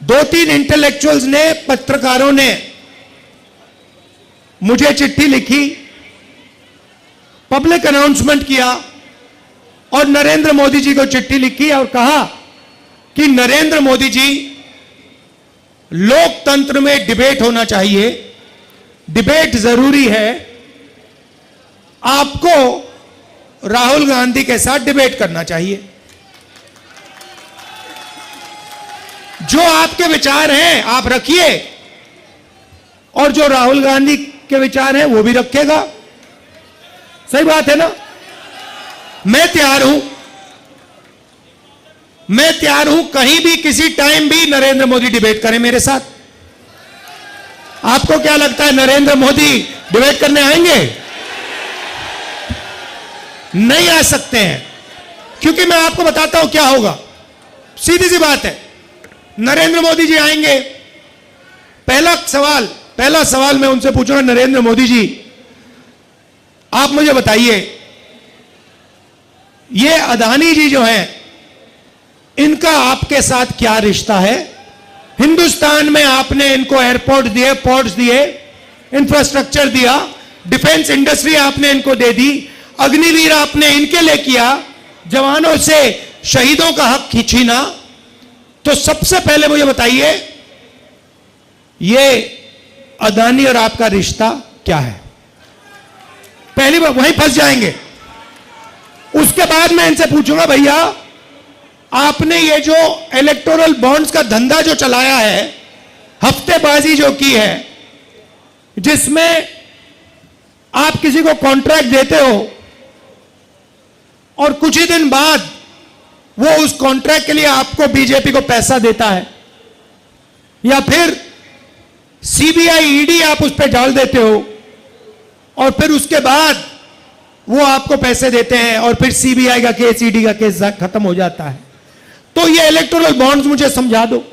2-3 intellectuals ने, पत्रकारों ने मुझे चिट्ठी लिखी, पब्लिक अनाउंसमेंट किया और नरेंद्र मोदी जी को चिट्ठी लिखी और कहा कि नरेंद्र मोदी जी, लोकतंत्र में डिबेट होना चाहिए, डिबेट जरूरी है, आपको राहुल गांधी के साथ डिबेट करना चाहिए। जो आपके विचार हैं आप रखिए और जो राहुल गांधी के विचार हैं वो भी रखेगा। सही बात है ना? मैं तैयार हूं कहीं भी किसी टाइम भी नरेंद्र मोदी डिबेट करें मेरे साथ। आपको क्या लगता है नरेंद्र मोदी डिबेट करने आएंगे? नहीं आ सकते हैं, क्योंकि मैं आपको बताता हूं क्या होगा। सीधी सी बात है, नरेंद्र मोदी जी आएंगे, पहला सवाल मैं उनसे पूछूंगा, नरेंद्र मोदी जी आप मुझे बताइए, ये अदानी जी जो हैं इनका आपके साथ क्या रिश्ता है? हिंदुस्तान में आपने इनको एयरपोर्ट दिए, पोर्ट्स दिए, इंफ्रास्ट्रक्चर दिया, डिफेंस इंडस्ट्री आपने इनको दे दी, अग्निवीर आपने इनके लिए किया, जवानों से शहीदों का हक छीना। तो सबसे पहले मुझे बताइए, ये अदानी और आपका रिश्ता क्या है? पहली बार वहीं फंस जाएंगे। उसके बाद मैं इनसे पूछूंगा, भैया आपने ये जो इलेक्टोरल बॉन्ड्स का धंधा जो चलाया है, हफ्तेबाजी जो की है, जिसमें आप किसी को कॉन्ट्रैक्ट देते हो और कुछ ही दिन बाद वो उस कॉन्ट्रैक्ट के लिए आपको बीजेपी को पैसा देता है, या फिर सीबीआई ईडी आप उस पर डाल देते हो और फिर उसके बाद वो आपको पैसे देते हैं और फिर सीबीआई का केस, ईडी का केस खत्म हो जाता है। तो ये इलेक्टोरल बॉन्ड्स मुझे समझा दो।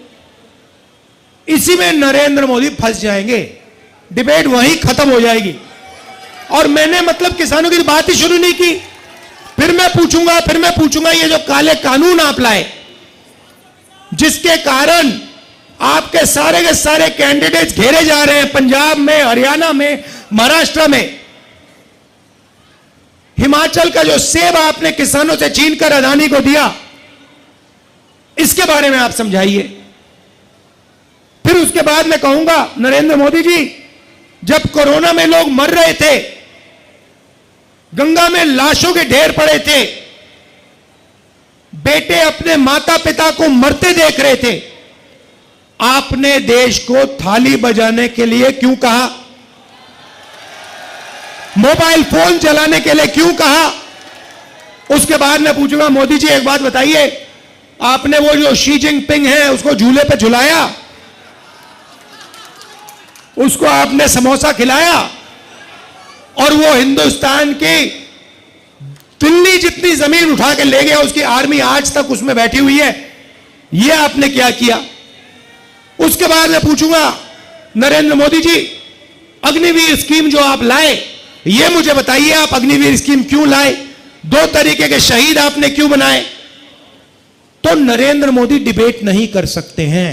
इसी में नरेंद्र मोदी फंस जाएंगे, डिबेट वहीं खत्म हो जाएगी। और मैंने मतलब किसानों की बात ही शुरू नहीं की। फिर मैं पूछूंगा ये जो काले कानून आप लाए, जिसके कारण आपके सारे के सारे कैंडिडेट्स घेरे जा रहे हैं, पंजाब में, हरियाणा में, महाराष्ट्र में, हिमाचल का जो सेब आपने किसानों से छीनकर अदानी को दिया, इसके बारे में आप समझाइए। फिर उसके बाद मैं कहूंगा, नरेंद्र मोदी जी, जब कोरोना में लोग मर रहे थे, गंगा में लाशों के ढेर पड़े थे, बेटे अपने माता पिता को मरते देख रहे थे, आपने देश को थाली बजाने के लिए क्यों कहा? मोबाइल फोन चलाने के लिए क्यों कहा? उसके बाद मैं पूछूंगा, मोदी जी एक बात बताइए, आपने वो जो शी जिनपिंग है उसको झूले पे झुलाया, उसको आपने समोसा खिलाया, और वो हिंदुस्तान की दिल्ली जितनी जमीन उठा के ले गया, उसकी आर्मी आज तक उसमें बैठी हुई है, ये आपने क्या किया? उसके बाद मैं पूछूंगा, नरेंद्र मोदी जी, अग्निवीर स्कीम जो आप लाए, ये मुझे बताइए, आप अग्निवीर स्कीम क्यों लाए? 2 तरीके के शहीद आपने क्यों बनाए? तो नरेंद्र मोदी डिबेट नहीं कर सकते हैं।